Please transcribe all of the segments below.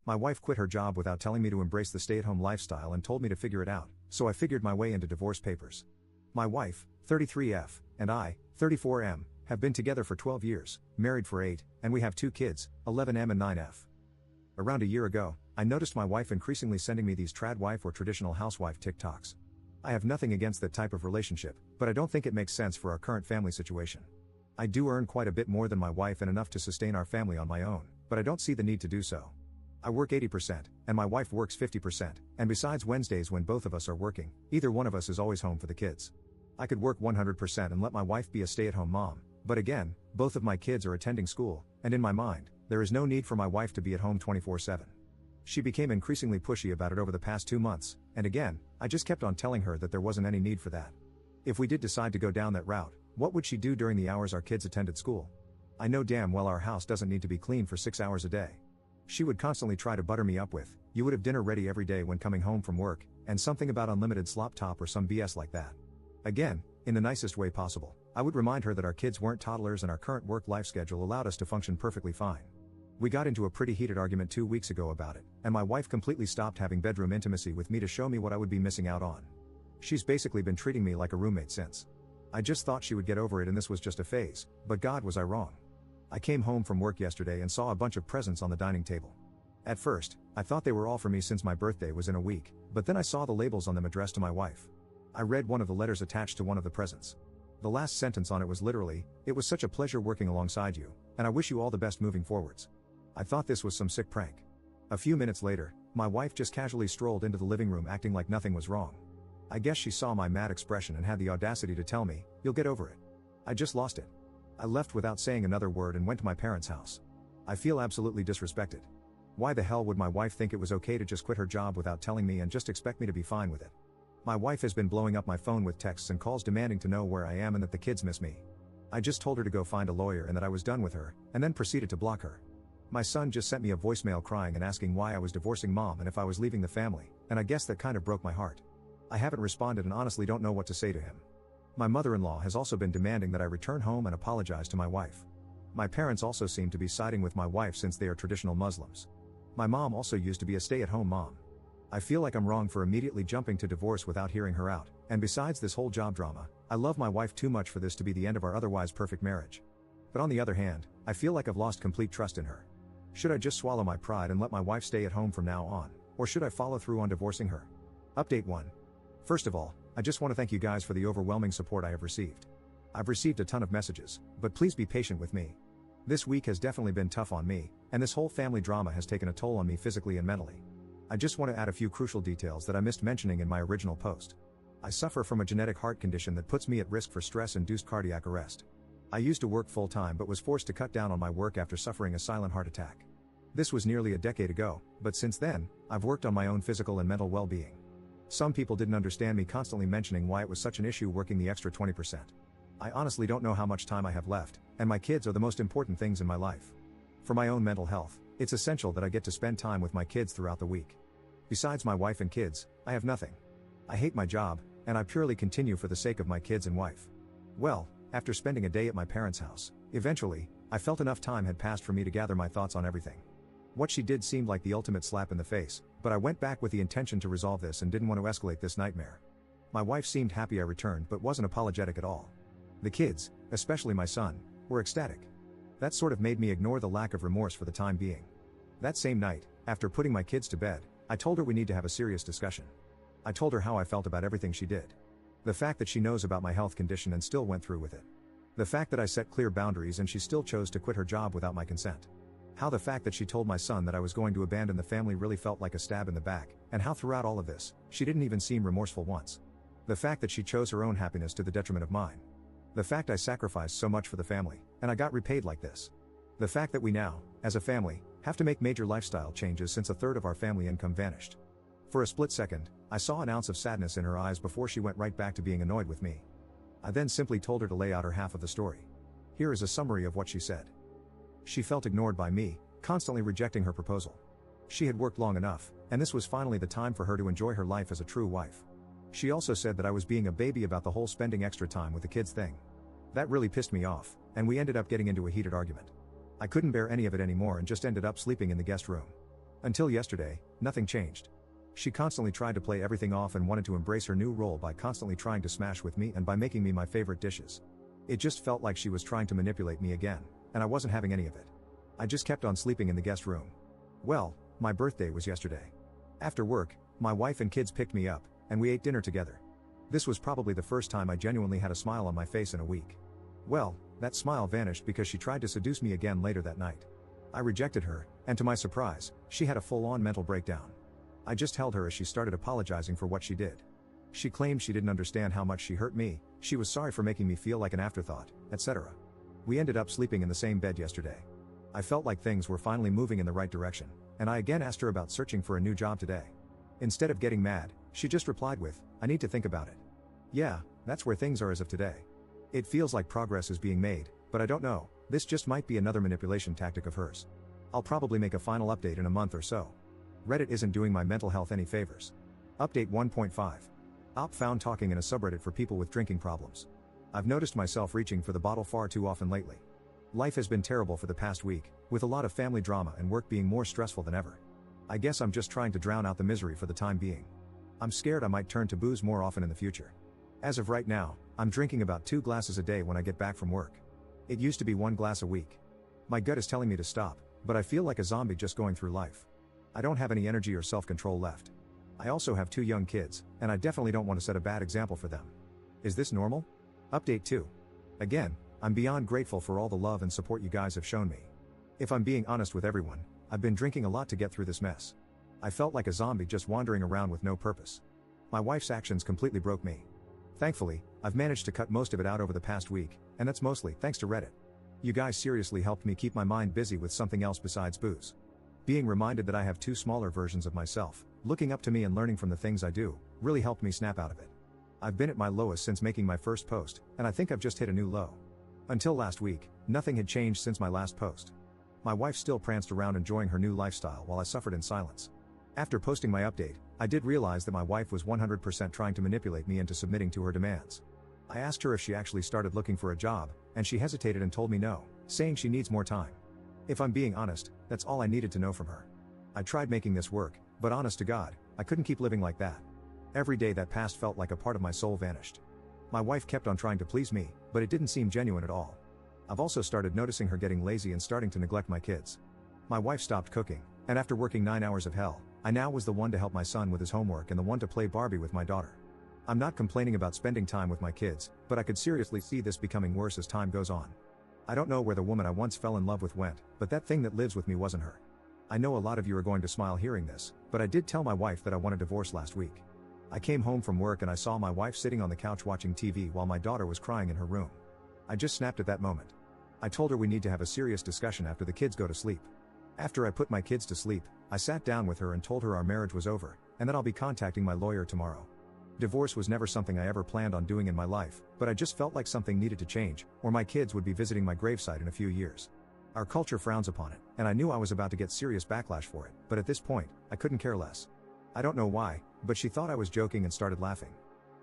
My wife quit her job without telling me to embrace the stay-at-home lifestyle and told me to figure it out, so I figured my way into divorce papers. My wife, 33F, and I, 34M, have been together for 12 years, married for 8, and we have 2 kids, 11M and 9F. Around a year ago, I noticed my wife increasingly sending me these trad wife or traditional housewife TikToks. I have nothing against that type of relationship, but I don't think it makes sense for our current family situation. I do earn quite a bit more than my wife and enough to sustain our family on my own, but I don't see the need to do so. I work 80%, and my wife works 50%, and besides Wednesdays when both of us are working, either one of us is always home for the kids. I could work 100% and let my wife be a stay-at-home mom, but again, both of my kids are attending school, and in my mind, there is no need for my wife to be at home 24/7. She became increasingly pushy about it over the past 2 months, and again, I just kept on telling her that there wasn't any need for that. If we did decide to go down that route, what would she do during the hours our kids attended school? I know damn well our house doesn't need to be clean for 6 hours a day. She would constantly try to butter me up with, "You would have dinner ready every day when coming home from work," and something about unlimited slop top or some BS like that. Again, in the nicest way possible, I would remind her that our kids weren't toddlers and our current work-life schedule allowed us to function perfectly fine. We got into a pretty heated argument 2 weeks ago about it, and my wife completely stopped having bedroom intimacy with me to show me what I would be missing out on. She's basically been treating me like a roommate since. I just thought she would get over it and this was just a phase, but God, was I wrong. I came home from work yesterday and saw a bunch of presents on the dining table. At first, I thought they were all for me since my birthday was in a week, but then I saw the labels on them addressed to my wife. I read one of the letters attached to one of the presents. The last sentence on it was literally, "It was such a pleasure working alongside you, and I wish you all the best moving forwards." I thought this was some sick prank. A few minutes later, my wife just casually strolled into the living room acting like nothing was wrong. I guess she saw my mad expression and had the audacity to tell me, "You'll get over it." I just lost it. I left without saying another word and went to my parents' house. I feel absolutely disrespected. Why the hell would my wife think it was okay to just quit her job without telling me and just expect me to be fine with it? My wife has been blowing up my phone with texts and calls demanding to know where I am and that the kids miss me. I just told her to go find a lawyer and that I was done with her, and then proceeded to block her. My son just sent me a voicemail crying and asking why I was divorcing mom and if I was leaving the family, and I guess that kind of broke my heart. I haven't responded and honestly don't know what to say to him. My mother-in-law has also been demanding that I return home and apologize to my wife. My parents also seem to be siding with my wife since they are traditional Muslims. My mom also used to be a stay-at-home mom. I feel like I'm wrong for immediately jumping to divorce without hearing her out, and besides this whole job drama, I love my wife too much for this to be the end of our otherwise perfect marriage. But on the other hand, I feel like I've lost complete trust in her. Should I just swallow my pride and let my wife stay at home from now on, or should I follow through on divorcing her? Update 1. First of all, I just want to thank you guys for the overwhelming support I have received. I've received a ton of messages, but please be patient with me. This week has definitely been tough on me, and this whole family drama has taken a toll on me physically and mentally. I just want to add a few crucial details that I missed mentioning in my original post. I suffer from a genetic heart condition that puts me at risk for stress-induced cardiac arrest. I used to work full-time but was forced to cut down on my work after suffering a silent heart attack. This was nearly a decade ago, but since then, I've worked on my own physical and mental well-being. Some people didn't understand me constantly mentioning why it was such an issue working the extra 20%. I honestly don't know how much time I have left, and my kids are the most important things in my life. For my own mental health, it's essential that I get to spend time with my kids throughout the week. Besides my wife and kids, I have nothing. I hate my job, and I purely continue for the sake of my kids and wife. Well, after spending a day at my parents' house, eventually, I felt enough time had passed for me to gather my thoughts on everything. What she did seemed like the ultimate slap in the face, but I went back with the intention to resolve this and didn't want to escalate this nightmare. My wife seemed happy I returned but wasn't apologetic at all. The kids, especially my son, were ecstatic. That sort of made me ignore the lack of remorse for the time being. That same night, after putting my kids to bed, I told her we need to have a serious discussion. I told her how I felt about everything she did. The fact that she knows about my health condition and still went through with it. The fact that I set clear boundaries and she still chose to quit her job without my consent. How the fact that she told my son that I was going to abandon the family really felt like a stab in the back, and how throughout all of this, she didn't even seem remorseful once. The fact that she chose her own happiness to the detriment of mine. The fact I sacrificed so much for the family, and I got repaid like this. The fact that we now, as a family, have to make major lifestyle changes since a third of our family income vanished. For a split second, I saw an ounce of sadness in her eyes before she went right back to being annoyed with me. I then simply told her to lay out her half of the story. Here is a summary of what she said. She felt ignored by me, constantly rejecting her proposal. She had worked long enough, and this was finally the time for her to enjoy her life as a true wife. She also said that I was being a baby about the whole spending extra time with the kids thing. That really pissed me off, and we ended up getting into a heated argument. I couldn't bear any of it anymore and just ended up sleeping in the guest room. Until yesterday, nothing changed. She constantly tried to play everything off and wanted to embrace her new role by constantly trying to smash with me and by making me my favorite dishes. It just felt like she was trying to manipulate me again, and I wasn't having any of it. I just kept on sleeping in the guest room. Well, my birthday was yesterday. After work, my wife and kids picked me up, and we ate dinner together. This was probably the first time I genuinely had a smile on my face in a week. Well, that smile vanished because she tried to seduce me again later that night. I rejected her, and to my surprise, she had a full-on mental breakdown. I just held her as she started apologizing for what she did. She claimed she didn't understand how much she hurt me, she was sorry for making me feel like an afterthought, etc. We ended up sleeping in the same bed yesterday. I felt like things were finally moving in the right direction, and I again asked her about searching for a new job today. Instead of getting mad, she just replied with, "I need to think about it." Yeah, that's where things are as of today. It feels like progress is being made, but I don't know, this just might be another manipulation tactic of hers. I'll probably make a final update in a month or so. Reddit isn't doing my mental health any favors. Update 1.5. Op found talking in a subreddit for people with drinking problems. I've noticed myself reaching for the bottle far too often lately. Life has been terrible for the past week, with a lot of family drama and work being more stressful than ever. I guess I'm just trying to drown out the misery for the time being. I'm scared I might turn to booze more often in the future. As of right now, I'm drinking about 2 glasses a day when I get back from work. It used to be 1 glass a week. My gut is telling me to stop, but I feel like a zombie just going through life. I don't have any energy or self-control left. I also have 2 young kids, and I definitely don't want to set a bad example for them. Is this normal? Update 2. Again, I'm beyond grateful for all the love and support you guys have shown me. If I'm being honest with everyone, I've been drinking a lot to get through this mess. I felt like a zombie just wandering around with no purpose. My wife's actions completely broke me. Thankfully, I've managed to cut most of it out over the past week, and that's mostly thanks to Reddit. You guys seriously helped me keep my mind busy with something else besides booze. Being reminded that I have 2 smaller versions of myself, looking up to me and learning from the things I do, really helped me snap out of it. I've been at my lowest since making my first post, and I think I've just hit a new low. Until last week, nothing had changed since my last post. My wife still pranced around enjoying her new lifestyle while I suffered in silence. After posting my update, I did realize that my wife was 100% trying to manipulate me into submitting to her demands. I asked her if she actually started looking for a job, and she hesitated and told me no, saying she needs more time. If I'm being honest, that's all I needed to know from her. I tried making this work, but honest to God, I couldn't keep living like that. Every day that passed felt like a part of my soul vanished. My wife kept on trying to please me, but it didn't seem genuine at all. I've also started noticing her getting lazy and starting to neglect my kids. My wife stopped cooking, and after working 9 hours of hell, I now was the one to help my son with his homework and the one to play Barbie with my daughter. I'm not complaining about spending time with my kids, but I could seriously see this becoming worse as time goes on. I don't know where the woman I once fell in love with went, but that thing that lives with me wasn't her. I know a lot of you are going to smile hearing this, but I did tell my wife that I want a divorce last week. I came home from work and I saw my wife sitting on the couch watching TV while my daughter was crying in her room. I just snapped at that moment. I told her we need to have a serious discussion after the kids go to sleep. After I put my kids to sleep, I sat down with her and told her our marriage was over, and that I'll be contacting my lawyer tomorrow. Divorce was never something I ever planned on doing in my life, but I just felt like something needed to change, or my kids would be visiting my gravesite in a few years. Our culture frowns upon it, and I knew I was about to get serious backlash for it, but at this point, I couldn't care less. I don't know why, but she thought I was joking and started laughing.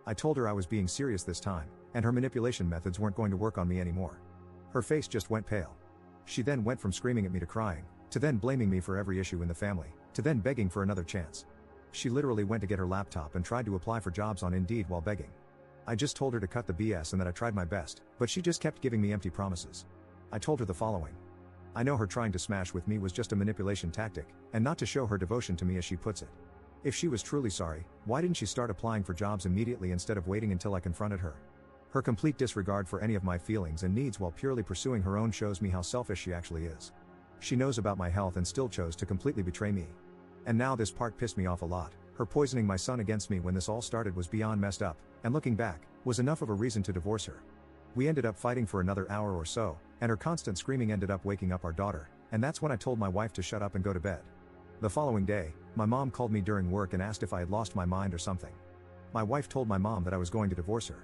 I told her I was being serious this time, and her manipulation methods weren't going to work on me anymore. Her face just went pale. She then went from screaming at me to crying, to then blaming me for every issue in the family, to then begging for another chance. She literally went to get her laptop and tried to apply for jobs on Indeed while begging. I just told her to cut the BS and that I tried my best, but she just kept giving me empty promises. I told her the following. I know her trying to smash with me was just a manipulation tactic, and not to show her devotion to me as she puts it. If she was truly sorry, why didn't she start applying for jobs immediately instead of waiting until I confronted her? Her complete disregard for any of my feelings and needs while purely pursuing her own shows me how selfish she actually is. She knows about my health and still chose to completely betray me. And now this part pissed me off a lot. Her poisoning my son against me when this all started was beyond messed up, and looking back, was enough of a reason to divorce her. We ended up fighting for another hour or so, and her constant screaming ended up waking up our daughter, and that's when I told my wife to shut up and go to bed. The following day, my mom called me during work and asked if I had lost my mind or something. My wife told my mom that I was going to divorce her.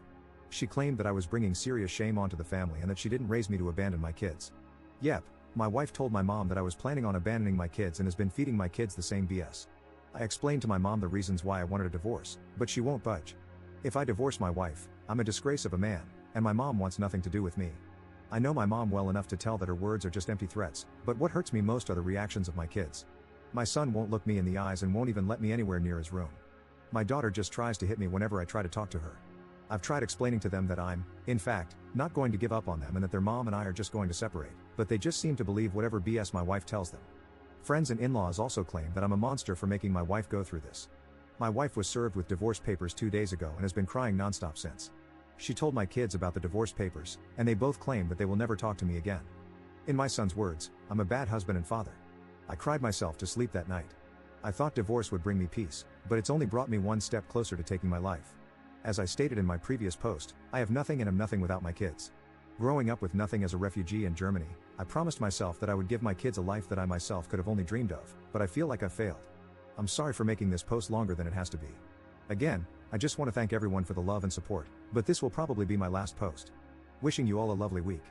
She claimed that I was bringing serious shame onto the family and that she didn't raise me to abandon my kids. Yep, my wife told my mom that I was planning on abandoning my kids and has been feeding my kids the same BS. I explained to my mom the reasons why I wanted a divorce, but she won't budge. If I divorce my wife, I'm a disgrace of a man, and my mom wants nothing to do with me. I know my mom well enough to tell that her words are just empty threats, but what hurts me most are the reactions of my kids. My son won't look me in the eyes and won't even let me anywhere near his room. My daughter just tries to hit me whenever I try to talk to her. I've tried explaining to them that I'm, in fact, not going to give up on them and that their mom and I are just going to separate, but they just seem to believe whatever BS my wife tells them. Friends and in-laws also claim that I'm a monster for making my wife go through this. My wife was served with divorce papers 2 days ago and has been crying nonstop since. She told my kids about the divorce papers, and they both claim that they will never talk to me again. In my son's words, I'm a bad husband and father. I cried myself to sleep that night. I thought divorce would bring me peace, but it's only brought me one step closer to taking my life. As I stated in my previous post, I have nothing and am nothing without my kids. Growing up with nothing as a refugee in Germany, I promised myself that I would give my kids a life that I myself could have only dreamed of, but I feel like I've failed. I'm sorry for making this post longer than it has to be. Again, I just want to thank everyone for the love and support, but this will probably be my last post. Wishing you all a lovely week.